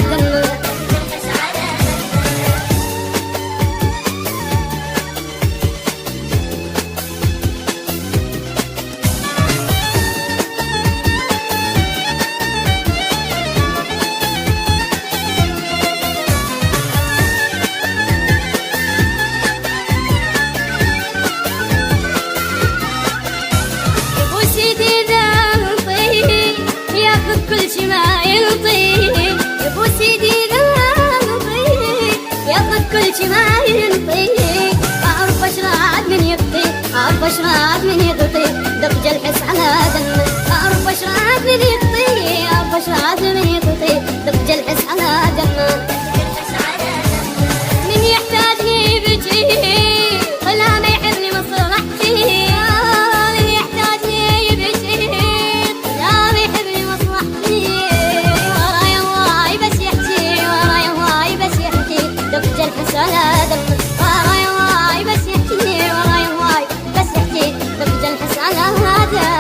دمه. كل شي ما ينطيه يا ابو سيدي ذنبي ياخذ كل شي ما ينطيه. اعرف اشراد من يطيه اعرف اشراد من يطيه دق الحس على دمه. اعرف اشراد من يطيه اعرف اشراد من يطيه دق الحس على دمه. من يحتاجني بجيه ولا ما يحبني مصلحتي. من يحتاجني بجيه ولا ما يحبني مصلحتي. وراي الله بس يحكي وراي الله بس يحكي دق الحس على دمه. وراي الله بس يحكي وراي الله بس يحكي دق الحس على دمه.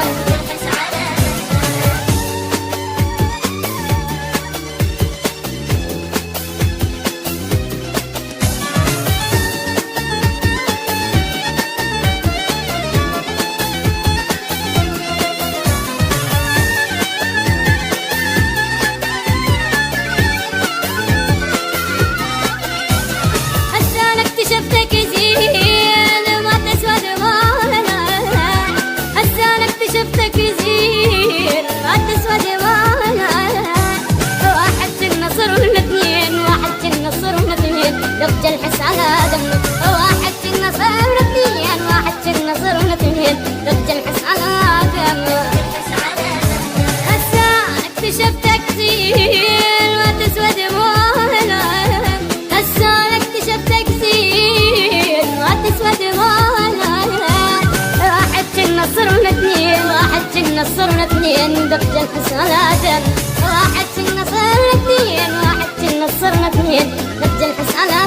اكتشفتك زين ما تسوى دموعنا. هسه انا اكتشفتك زين ما تسوى دموعنا. واحد كنا صرنا اثنين واحد كنا صرنا اثنين دق الحس على دمه. واحد كنا صرنا اثنين واحد كنا صرنا اثنين دق الحس على دمه. هسه انا اكتشفتك زين ما تسوى دموعنا. هسه انا اكتشفتك تسوى دموعنا. واحد كنا صرنا اثنين واحد كنا صرنا اثنين دق الحس على دمه. واحد كنا صرنا اثنين واحد كنا صرنا اثنين دق الحس على